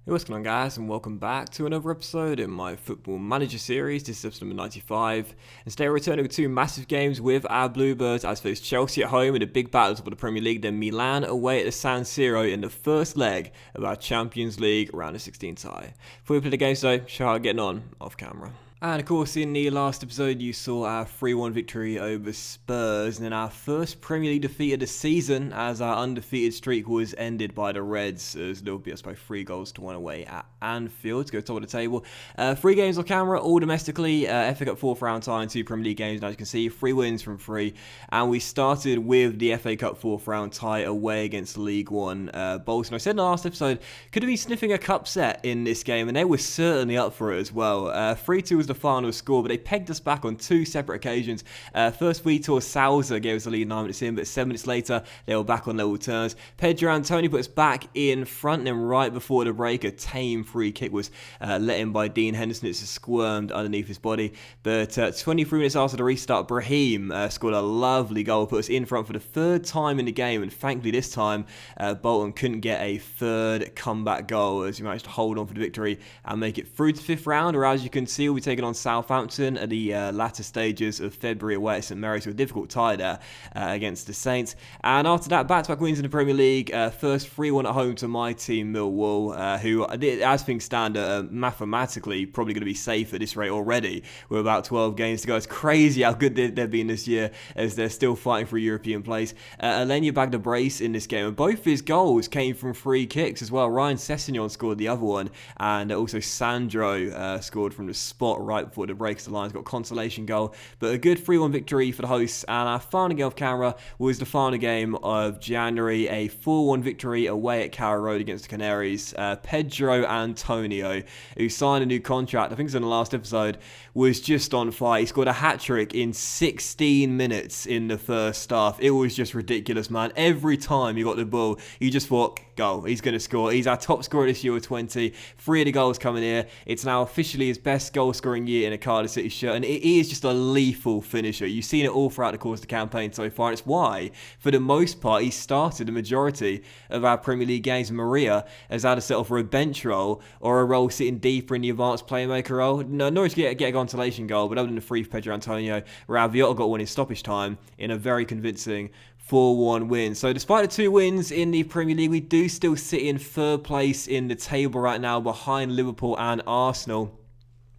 Hey, what's going on, guys, and welcome back to another episode in my Football Manager series. This is episode number 95, and today we're returning with two massive games with our Bluebirds as face Chelsea at home in the big battles of the Premier League, then Milan away at the San Siro in the first leg of our Champions League round of 16 tie. Before we play the games though, show how we're getting on off camera. And of course, in the last episode, you saw our 3-1 victory over Spurs, and then our first Premier League defeat of the season as our undefeated streak was ended by the Reds, as Liverpool beat us by 3-1 away at Anfield to go top of the table. 3 games on camera, all domestically, FA Cup 4th round tie and 2 Premier League games, and as you can see, 3 wins from 3, and we started with the FA Cup 4th round tie away against League One Bolton. I said in the last episode, could have been sniffing a cup set in this game, and they were certainly up for it as well. 3-2 was the final score, but they pegged us back on 2 separate occasions. First, Vitor Souza gave us the lead 9 minutes in, but 7 minutes later, they were back on level terms. Pedro Antonio put us back in front, and then right before the break, a tame free kick was let in by Dean Henderson. It's squirmed underneath his body. But 23 minutes after the restart, Brahim scored a lovely goal, put us in front for the 3rd time in the game, and thankfully this time, Bolton couldn't get a 3rd comeback goal as we managed to hold on for the victory and make it through to the 5th round, or as you can see, we'll be taking on Southampton at the latter stages of February away at St Mary's, with a difficult tie there against the Saints. And after that, back-to-back wins in the Premier League. First 3-1 at home to my team, Millwall, who, as things stand, are mathematically probably going to be safe at this rate already, with about 12 games to go. It's crazy how good they've been this year, as they're still fighting for a European place. Alenia bagged a brace in this game, and both his goals came from free kicks as well. Ryan Sessegnon scored the other one, and also Sandro scored from the spot right before the break. The Lions got a consolation goal, but a good 3-1 victory for the hosts. And our final game off camera was the final game of January, a 4-1 victory away at Carrow Road against the Canaries. Pedro Antonio, who signed a new contract, I think it was in the last episode, was just on fire. He scored a hat-trick in 16 minutes in the first half. It was just ridiculous, man. Every time he got the ball, you just thought, goal, he's going to score. He's our top scorer this year with 20. 3 of the goals coming here. It's now officially his best goal-scoring year in a Cardiff City shirt, and it is just a lethal finisher. You've seen it all throughout the course of the campaign so far, and it's why, for the most part, he started the majority of our Premier League games. Maria has had to settle for a bench role or a role sitting deeper in the advanced playmaker role. No, Norwich get a consolation goal, but other than the free for Pedro Antonio, Rabiot got one in stoppage time in a very convincing 4-1 win. So despite the 2 wins in the Premier League, we do still sit in 3rd place in the table right now, behind Liverpool and Arsenal.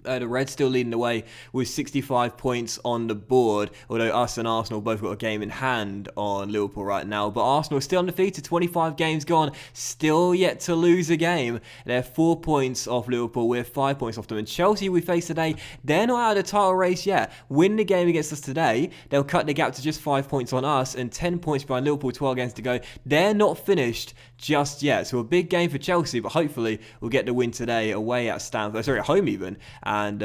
The Reds still leading the way with 65 points on the board, although us and Arsenal both got a game in hand on Liverpool right now. But Arsenal still undefeated, 25 games gone, still yet to lose a game. They're 4 points off Liverpool, we're 5 points off them. And Chelsea we face today, they're not out of the title race yet. Win the game against us today, they'll cut the gap to just 5 points on us and 10 points behind Liverpool, 12 games to go. They're not finished just yet. So a big game for Chelsea, but hopefully we'll get the win today away at Stamford, at home even, and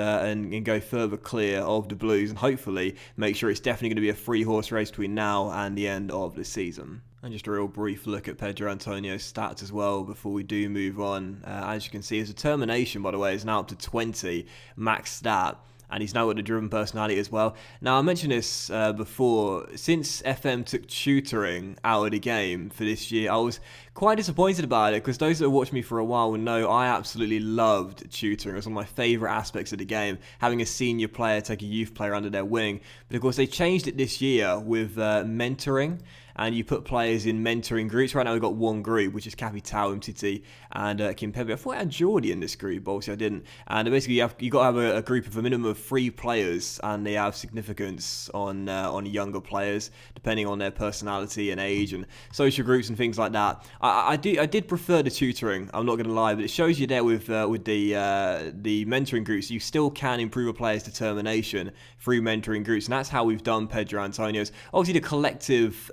go further clear of the Blues, and hopefully make sure it's definitely going to be a 3-horse race between now and the end of the season. And just a real brief look at Pedro Antonio's stats as well before we do move on. As you can see, his determination, by the way, is now up to 20 max stat. And he's now got a driven personality as well. Now, I mentioned this before. Since FM took tutoring out of the game for this year, I was quite disappointed about it, because those that have watched me for a while will know I absolutely loved tutoring. It was one of my favourite aspects of the game, having a senior player take a youth player under their wing. But of course, they changed it this year with mentoring. And you put players in mentoring groups. Right now we've got 1 group, which is Capitao, Umtiti, and Kimpembe. I thought I had Jordi in this group, but obviously I didn't. And basically you got to have a group of a minimum of 3 players, and they have significance on younger players, depending on their personality and age and social groups and things like that. I did prefer the tutoring, I'm not going to lie, but it shows you there with the mentoring groups, you still can improve a player's determination through mentoring groups, and that's how we've done Pedro Antonio's. Obviously the collective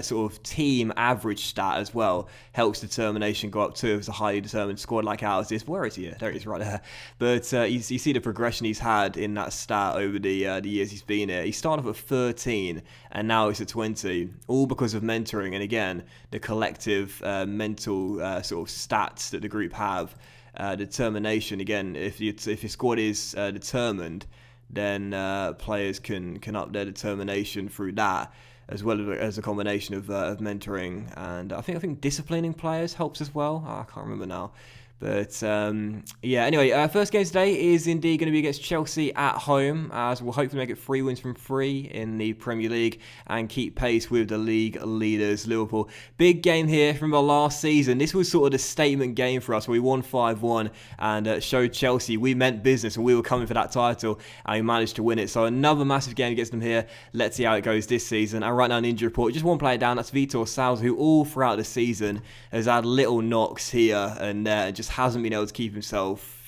sort of team average stat as well helps determination go up too. If it's a highly determined squad like ours is. Where is he? There he is, right there. But you see the progression he's had in that stat over the years he's been here. He started off at 13 and now it's at 20, all because of mentoring. And again, the collective mental sort of stats that the group have. Determination, again, if your squad is determined, then players can up their determination through that, as well as a combination of mentoring, and I think disciplining players helps as well. I can't remember now. But yeah, anyway, first game today is indeed going to be against Chelsea at home, as we'll hopefully make it 3 wins from 3 in the Premier League and keep pace with the league leaders, Liverpool. Big game here from our last season. This was sort of the statement game for us where we won 5-1 and showed Chelsea we meant business and we were coming for that title, and we managed to win it. So another massive game against them here. Let's see how it goes this season. And right now, an injury report. Just one player down. That's Vitor Salza, who all throughout the season has had little knocks here and there, just hasn't been able to keep himself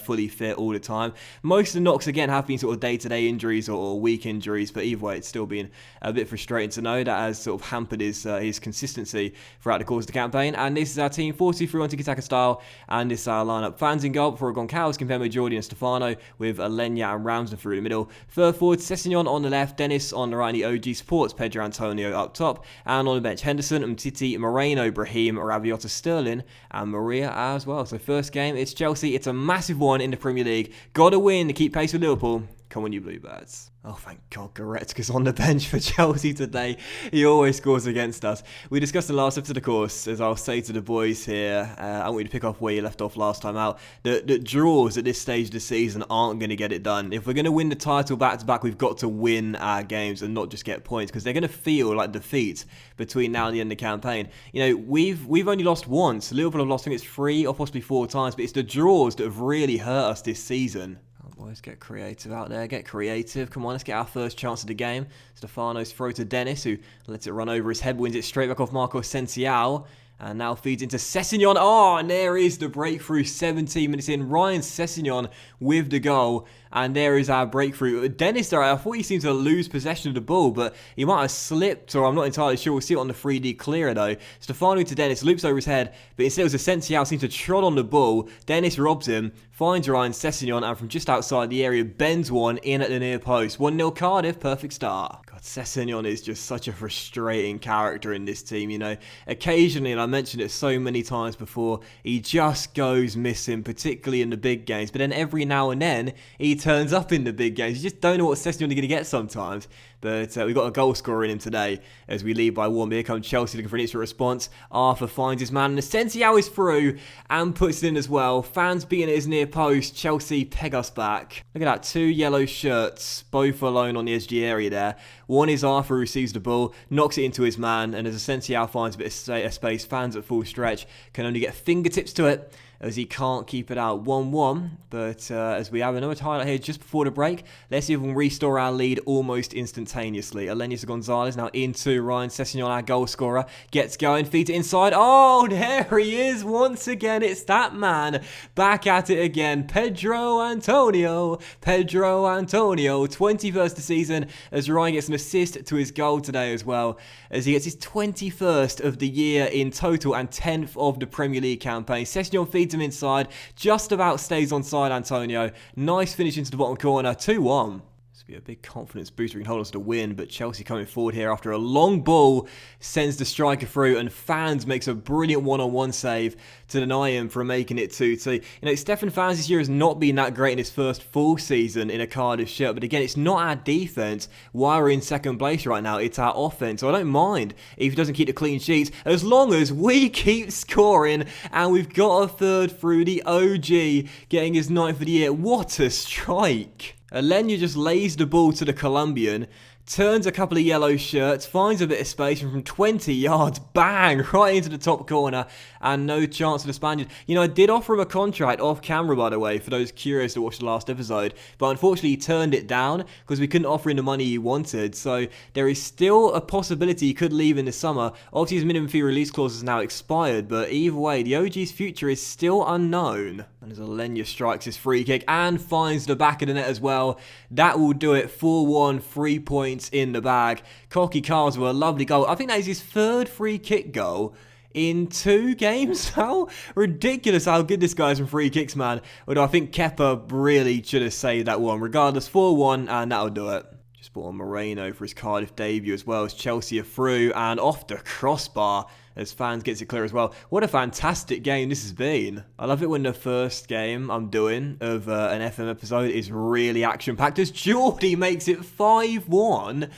fully fit all the time. Most of the knocks, again, have been sort of day-to-day injuries or week injuries, but either way, it's still been a bit frustrating to know that has sort of hampered his consistency throughout the course of the campaign. And this is our team, 4-2-3-1 tiki-taka style, and this is our lineup. Fans in goal before Goncalves, Kimpembe, Jordi and Stefano, with Alenya and Ramsden through the middle. Third forward, Sessegnon on the left, Dennis on the right, and the OG supports Pedro Antonio up top. And on the bench, Henderson, Umtiti, Moreno, Brahim, Rabiota, Sterling, and Maria as well. So first game, it's Chelsea. It's a massive one in the Premier League. Gotta win to keep pace with Liverpool. Come on, you Bluebirds. Oh, thank God, Goretzka's on the bench for Chelsea today. He always scores against us. We discussed in the last episode, of course, as I'll say to the boys here, I want you to pick off where you left off last time out, that draws at this stage of the season aren't going to get it done. If we're going to win the title back-to-back, we've got to win our games and not just get points, because they're going to feel like defeats between now and the end of the campaign. You know, we've only lost once. Liverpool have lost, I think it's 3 or possibly 4 times, but it's the draws that have really hurt us this season. Boys, get creative out there. Get creative. Come on, let's get our first chance of the game. Stefano's throw to Dennis, who lets it run over his head, wins it straight back off Marco Sensiao. And now feeds into Sessegnon. Oh, and there is the breakthrough 17 minutes in. Ryan Sessegnon with the goal. And there is our breakthrough. Dennis, there, I thought he seemed to lose possession of the ball, but he might have slipped, or I'm not entirely sure. We'll see it on the 3D clearer, though. Stefano to Dennis, loops over his head, but instead it was Sensiao seems to trot on the ball. Dennis robs him, finds Ryan Sessegnon, and from just outside the area, bends one in at the near post. 1-0 Cardiff, perfect start. God, Sessegnon is just such a frustrating character in this team, you know. Occasionally, and I mentioned it so many times before, he just goes missing, particularly in the big games. But then every now and then, he turns up in the big games. You just don't know what Sessegnon are going to get sometimes. But we've got a goal scorer in him today as we lead by 1. Here comes Chelsea looking for an instant response. Arthur finds his man, and Sensiao is through and puts it in as well. Fans beating at his near post. Chelsea peg us back. Look at that, 2 yellow shirts, both alone on the edge of the area there. One is Arthur who receives the ball, knocks it into his man, and as Sensiao finds a bit of space, fans at full stretch can only get fingertips to it, as he can't keep it out. 1-1, but as we have another highlight here just before the break, let's see if we can restore our lead almost instantaneously. Alenya Gonzalez now into Ryan Sessegnon, our goal scorer, gets going, feeds it inside. Oh, there he is once again. It's that man back at it again. Pedro Antonio, 21st of the season, as Ryan gets an assist to his goal today as well, as he gets his 21st of the year in total and 10th of the Premier League campaign. Sessegnon feeds him inside, just about stays onside Antonio. Nice finish into the bottom corner, 2-1. This will be a big confidence booster. We can hold us to win, but Chelsea coming forward here after a long ball sends the striker through, and Fans makes a brilliant one-on-one save to deny him from making it 2-2. You know, Stefan Fans this year has not been that great in his first full season in a Cardiff shirt, but again, it's not our defence why we're in second place right now. It's our offence, so I don't mind if he doesn't keep the clean sheets, as long as we keep scoring, and we've got a third through. The OG getting his 9th of the year. What a strike! Alenya just lays the ball to the Colombian, turns a couple of yellow shirts, finds a bit of space, and from 20 yards, bang, right into the top corner, and no chance for the Spaniard. You know, I did offer him a contract off camera, by the way, for those curious to watch the last episode, but unfortunately he turned it down because we couldn't offer him the money he wanted, so there is still a possibility he could leave in the summer. Obviously his minimum fee release clause has now expired, but either way, the OG's future is still unknown. And as Alenya strikes his free kick and finds the back of the net as well, that will do it. 4-1, 3 points in the bag. Koki Cars with a lovely goal. I think that is his 3rd free kick goal in 2 games. How ridiculous how good this guy is from free kicks, man. Although I think Kepa really should have saved that one. Regardless, 4-1, and that'll do it. Just brought on Moreno for his Cardiff debut as well, as Chelsea are through and off the crossbar as Fans gets it clear as well. What a fantastic game this has been. I love it when the first game I'm doing of an FM episode is really action-packed, as Jordi makes it 5-1.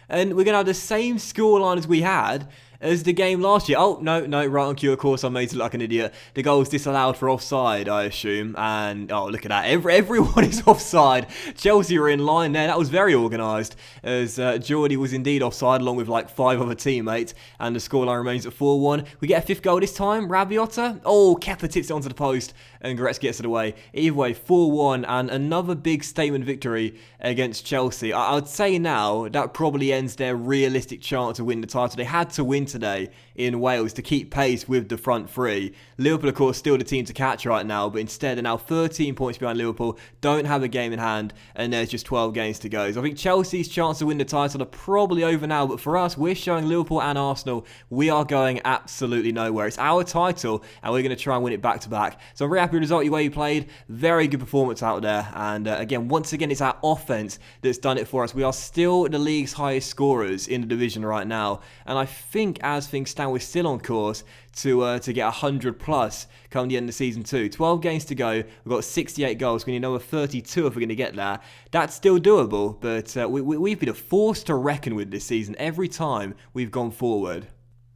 And we're going to have the same scoreline as we had as the game last year. Oh, no, right on cue, of course, I made it look like an idiot. The goal's disallowed for offside, I assume. And, oh, look at that. Everyone is offside. Chelsea were in line there. That was very organised, as Geordie was indeed offside, along with like 5 other teammates. And the scoreline remains at 4-1. We get a 5th goal this time. Rabiota. Oh, Kepa tips it onto the post, and Goretzka gets it away. Either way, 4-1, and another big statement victory against Chelsea. I would say now that probably ends their realistic chance to win the title. They had to win today in Wales to keep pace with the front three. Liverpool, of course, still the team to catch right now, but instead they're now 13 points behind Liverpool, don't have a game in hand, and there's just 12 games to go. So I think Chelsea's chance to win the title are probably over now, but for us, we're showing Liverpool and Arsenal we are going absolutely nowhere. It's our title, and we're going to try and win it back-to-back. So I'm very happy with the result, the way you played. Very good performance out there, and again, once again, it's our offense that's done it for us. We are still the league's highest scorers in the division right now, and I think as things stand, we're still on course to get 100 plus come the end of season 2. 12 games to go. We've got 68 goals. We need another 32 if we're going to get there. That's still doable, but we've been a force to reckon with this season every time we've gone forward.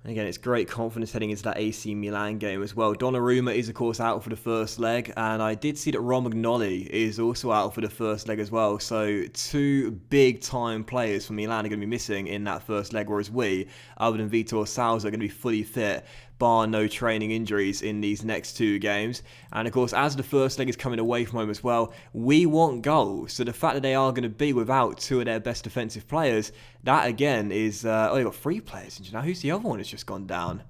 Again, it's great confidence heading into that AC Milan game as well. Donnarumma is, of course, out for the first leg, and I did see that Romagnoli is also out for the first leg as well. So 2 big-time players for Milan are going to be missing in that first leg, whereas we, other than Vitor Salza, are going to be fully fit, bar no training injuries in these next 2 games. And of course, as the first leg is coming away from home as well, we want goals. So the fact that they are going to be without 2 of their best defensive players, that again is... oh, they've got 3 players. Now, who's the other one that's just gone down?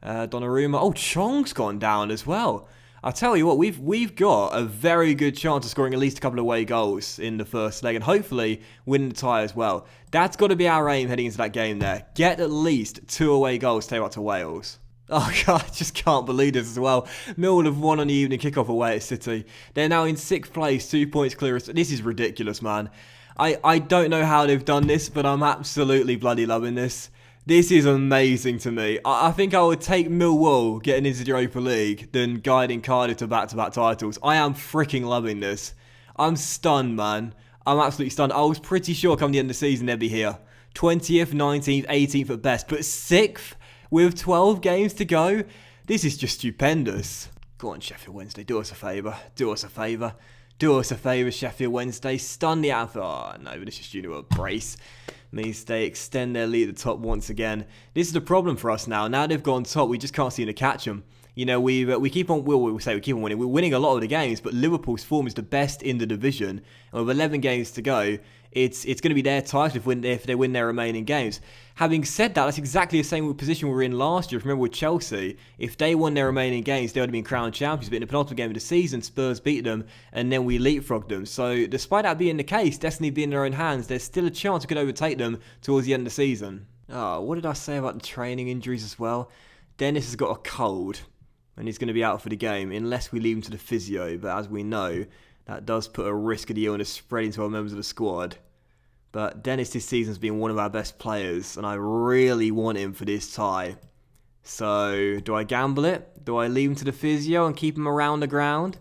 Donnarumma. Oh, Chong's gone down as well. I'll tell you what, we've got a very good chance of scoring at least a couple of away goals in the first leg, and hopefully winning the tie as well. That's got to be our aim heading into that game there. Get at least 2 away goals to take out to Wales. Oh, God, I just can't believe this as well. Millwall have won on the evening kickoff away at City. They're now in 6th place, 2 points clear. This is ridiculous, man. I don't know how they've done this, but I'm absolutely bloody loving this. This is amazing to me. I think I would take Millwall getting into the Europa League than guiding Cardiff to back-to-back titles. I am freaking loving this. I'm stunned, man. I'm absolutely stunned. I was pretty sure come the end of the season they'd be here. 20th, 19th, 18th at best, but 6th? With 12 games to go, this is just stupendous. Go on, Sheffield Wednesday, do us a favour. Do us a favour. Do us a favour, Sheffield Wednesday. Stun the Alpha. Oh, no, but it's just due to a brace. Means they extend their lead at the top once again. This is the problem for us now. Now they've gone top, we just can't seem to catch them. You know, we keep on winning. We're winning a lot of the games, but Liverpool's form is the best in the division. And with 11 games to go, it's going to be their title if they win their remaining games. Having said that, that's exactly the same position we were in last year. If you remember with Chelsea, if they won their remaining games, they would have been crowned champions. But in the penultimate game of the season, Spurs beat them, and then we leapfrogged them. So despite that being the case, destiny being in their own hands, there's still a chance we could overtake them towards the end of the season. Oh, what did I say about the training injuries as well? Dennis has got a cold, and he's going to be out for the game unless we leave him to the physio. But as we know, that does put a risk of the illness spreading to our members of the squad. But Dennis this season has been one of our best players, and I really want him for this tie. So, do I gamble it? Do I leave him to the physio and keep him around the ground?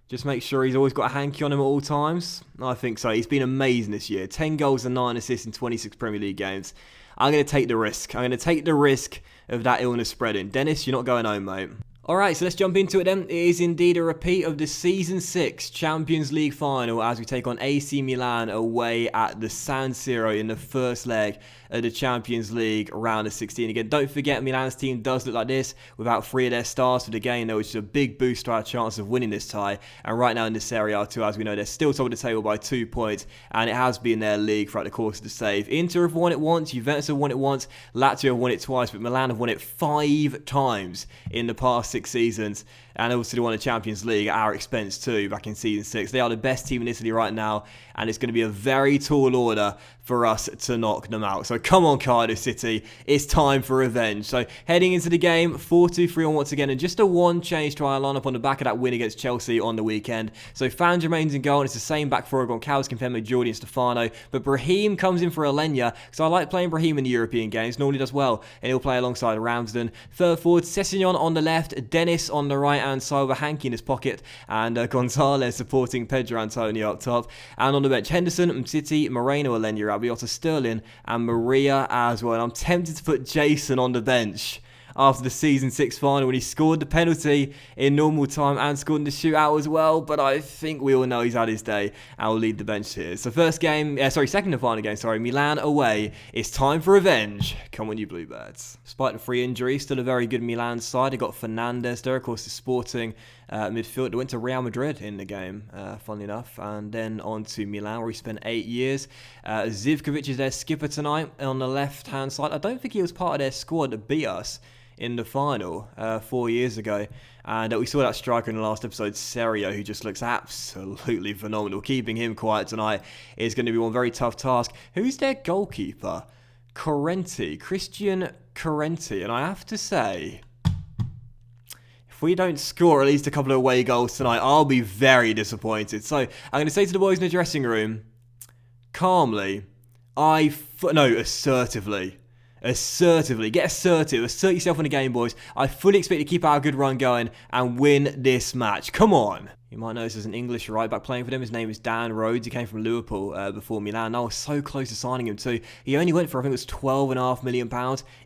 Just make sure he's always got a hanky on him at all times? I think so. He's been amazing this year. 10 goals and 9 assists in 26 Premier League games. I'm going to take the risk. I'm going to take the risk of that illness spreading. Dennis, you're not going home, mate. Alright, so let's jump into it then. It is indeed a repeat of the Season 6 Champions League final as we take on AC Milan away at the San Siro in the first leg of the Champions League round of 16. Again, don't forget Milan's team does look like this without 3 of their stars for the game, though, which is a big boost to our chance of winning this tie. And right now in this Serie A too, as we know, they're still top of the table by 2 points, and it has been their league throughout the course of the save. Inter have won it once, Juventus have won it once, Lazio have won it twice, but Milan have won it 5 times in the past 6 seasons, and also they won the Champions League at our expense too back in season 6. They are the best team in Italy right now, and it's going to be a very tall order for us to knock them out. So come on, Cardiff City, it's time for revenge. So heading into the game, 4-2-3-1 once again, and just a 1 change to our lineup on the back of that win against Chelsea on the weekend. So Fans remains in goal, and it's the same back four on Cows, Kimpembe, Jordi and Stefano, but Brahim comes in for Alenya, so I like playing Brahim in the European games, normally does well, and he'll play alongside Ramsden. Third forward, Sessegnon on the left, Dennis on the right-hand side with a hanky in his pocket, and Gonzalez supporting Pedro Antonio up top. And on the bench, Henderson, Mtiti, Moreno, Alenya, Rabiota, Sterling, and Maria as well. And I'm tempted to put Jason on the bench after the Season 6 final when he scored the penalty in normal time and scored in the shootout as well, but I think we all know he's had his day and will lead the bench here. So second and final game, Milan away. It's time for revenge. Come on, you Bluebirds. Despite the 3 injuries, still a very good Milan side. They got Fernandes there, of course, the sporting midfield. They went to Real Madrid in the game, funnily enough, and then on to Milan, where he spent 8 years. Zivkovic is their skipper tonight on the left-hand side. I don't think he was part of their squad that beat us in the final 4 years ago, and we saw that striker in the last episode, Serio, who just looks absolutely phenomenal. Keeping him quiet tonight is going to be one very tough task. Who's their goalkeeper? Christian Correnti, and I have to say, if we don't score at least a couple of away goals tonight, I'll be very disappointed. So I'm going to say to the boys in the dressing room, calmly, assertively, get assertive, assert yourself in the game, boys. I fully expect to keep our good run going and win this match. Come on. You might notice there's an English right back playing for them. His name is Dan Rhodes. He came from Liverpool before Milan. I was so close to signing him too. He only went for, I think it was £12.5 million.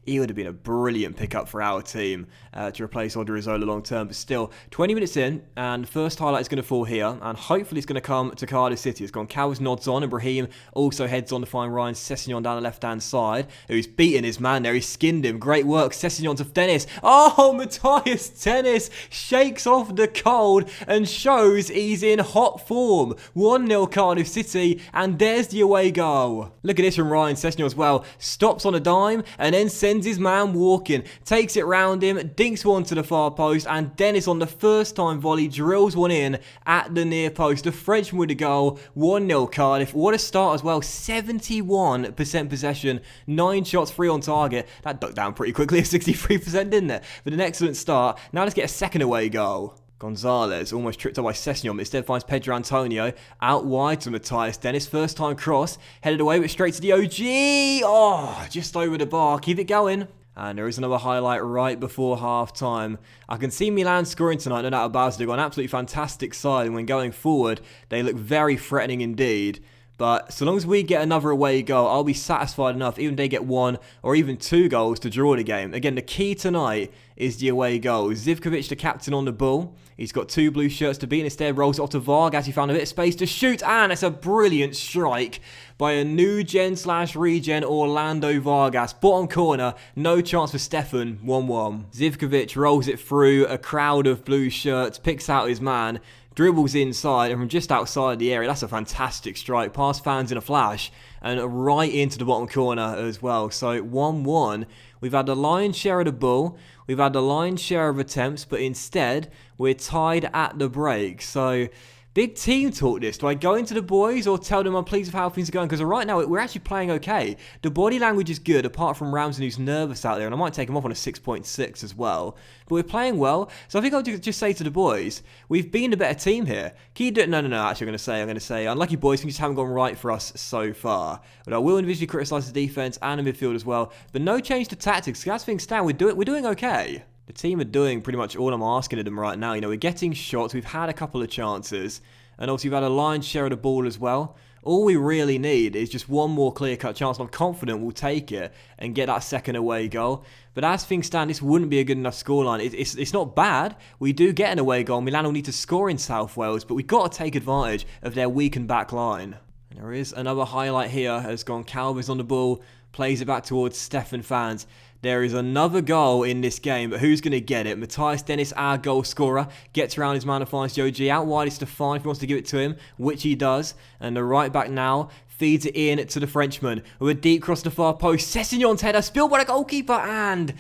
He would have been a brilliant pickup for our team to replace Odriozola long term. But still, 20 minutes in, and the first highlight is going to fall here, and hopefully it's going to come to Cardiff City. It's gone Cowes nods on, and Brahim also heads on to find Ryan Sessegnon down the left-hand side, who's beating his man there. He skinned him. Great work. Sessegnon to Dennis. Oh, Matthias Dennis shakes off the cold and shows he's in hot form. 1-0 Cardiff City, and there's the away goal. Look at this from Ryan Sessegnon as well. Stops on a dime and then sends his man walking. Takes it round him, dinks one to the far post, and Dennis on the first time volley drills one in at the near post. The Frenchman with the goal. 1-0 Cardiff. What a start as well. 71% possession, 9 shots, 3 on target. That ducked down pretty quickly at 63%, didn't it? But an excellent start. Now let's get a second away goal. Gonzalez almost tripped up by Sessegnon, but instead finds Pedro Antonio out wide to Matthias Dennis. First time cross, headed away, but straight to the OG. Oh, just over the bar. Keep it going. And there is another highlight right before half-time. I can see Milan scoring tonight, no doubt about it. They've got an absolutely fantastic side, and when going forward, they look very threatening indeed. But so long as we get another away goal, I'll be satisfied enough, even if they get 1 or even 2 goals to draw the game. Again, the key tonight is the away goal. Zivkovic, the captain, on the ball. He's got 2 blue shirts to beat, and instead rolls it off to Vargas. He found a bit of space to shoot, and it's a brilliant strike by a new gen/regen Orlando Vargas. Bottom corner, no chance for Stefan, 1-1. Zivkovic rolls it through a crowd of blue shirts, picks out his man, dribbles inside, and from just outside the area, that's a fantastic strike. Past fans in a flash, and right into the bottom corner as well. So 1-1. We've had the lion's share of the ball. We've had the lion's share of attempts, but instead, we're tied at the break. So big team talk this. Do I go into the boys or tell them I'm pleased with how things are going? Because right now, we're actually playing okay. The body language is good, apart from Ramsey, who's nervous out there. And I might take him off on a 6.6 as well. But we're playing well. So I think I'll just say to the boys, we've been the better team here. Can you do it? No. Actually, I'm going to say, unlucky boys, things just haven't gone right for us so far. But I will individually criticise the defence and the midfield as well. But no change to tactics. As things stand, we're doing okay. The team are doing pretty much all I'm asking of them right now. You know, we're getting shots. We've had a couple of chances. And also, we've had a lion's share of the ball as well. All we really need is just one more clear-cut chance. And I'm confident we'll take it and get that second away goal. But as things stand, this wouldn't be a good enough scoreline. It's not bad. We do get an away goal. Milan will need to score in South Wales. But we've got to take advantage of their weakened back line. And there is another highlight here. Has gone Calvez on the ball. Plays it back towards Stefan Fans. There is another goal in this game, but who's going to get it? Matthias Dennis, our goal scorer, gets around his man and finds Joji. Out wide is Stefan if he wants to give it to him, which he does. And the right back now feeds it in to the Frenchman with a deep cross to the far post. Sessegnon's header, spilled by the goalkeeper, and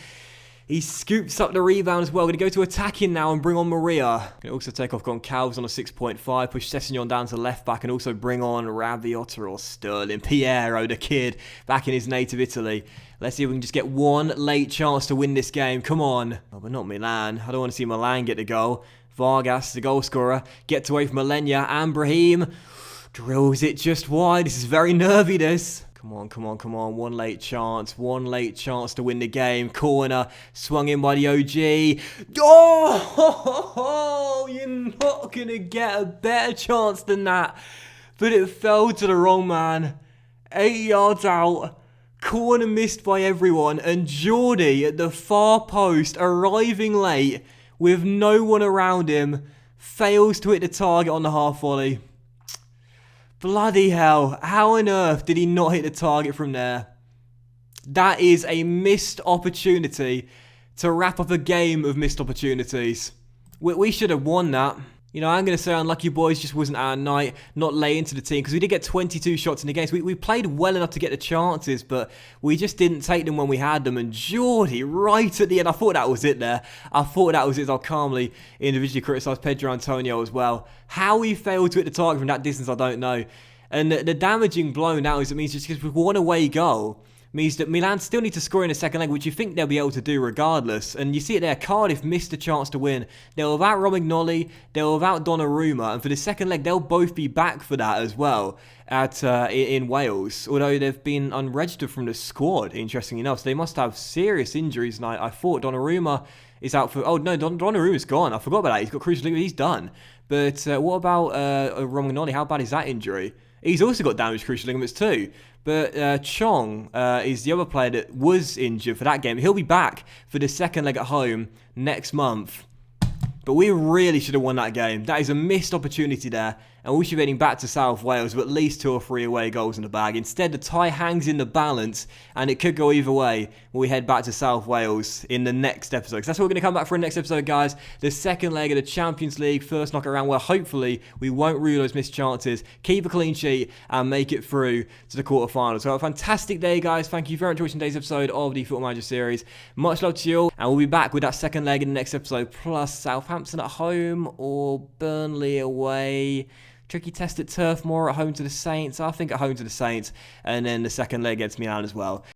he scoops up the rebound as well. Going to go to attacking now and bring on Maria. Going to also take off Goncalves on a 6.5. Push Sessegnon down to left back and also bring on Rabiota or Sterling. Piero, the kid, back in his native Italy. Let's see if we can just get one late chance to win this game. Come on. Oh, but not Milan. I don't want to see Milan get the goal. Vargas, the goal scorer, gets away from Alenya, and Brahim drills it just wide. This is very nervy, this. Come on, come on, come on. One late chance to win the game. Corner, swung in by the OG. Oh, you're not going to get a better chance than that. But it fell to the wrong man. 8 yards out. Corner missed by everyone. And Geordie at the far post, arriving late with no one around him, fails to hit the target on the half volley. Bloody hell, how on earth did he not hit the target from there? That is a missed opportunity to wrap up a game of missed opportunities. We should have won that. You know, I'm going to say unlucky boys just wasn't our night, not lay into the team, because we did get 22 shots in the game. So we played well enough to get the chances, but we just didn't take them when we had them. And Geordie, right at the end, I thought that was it there. I thought that was it. I'll calmly individually criticise Pedro Antonio as well. How he failed to hit the target from that distance, I don't know. And the damaging blow now is it means just because with one away goal, means that Milan still need to score in the second leg, which you think they'll be able to do regardless. And you see it there, Cardiff missed a chance to win. They were without Romagnoli, they were without Donnarumma, and for the second leg, they'll both be back for that as well in Wales, although they've been unregistered from the squad, interestingly enough. So they must have serious injuries, and I thought Donnarumma is out for... Oh, no, Donnarumma's gone. I forgot about that. He's got crucial ligament. He's done. But what about Romagnoli? How bad is that injury? He's also got damaged crucial ligaments too. But Chong is the other player that was injured for that game. He'll be back for the second leg at home next month. But we really should have won that game. That is a missed opportunity there. And we should be heading back to South Wales with at least 2 or 3 away goals in the bag. Instead, the tie hangs in the balance, and it could go either way when we head back to South Wales in the next episode. Because that's what we're going to come back for in the next episode, guys. The second leg of the Champions League, first knockout round, where hopefully we won't rule those missed chances, keep a clean sheet, and make it through to the quarterfinals. So have a fantastic day, guys. Thank you very much for watching today's episode of the Football Manager series. Much love to you all, and we'll be back with that second leg in the next episode, plus Southampton at home or Burnley away. Tricky test at Turf Moor at home to the Saints. I think at home to the Saints. And then the second leg against Milan as well.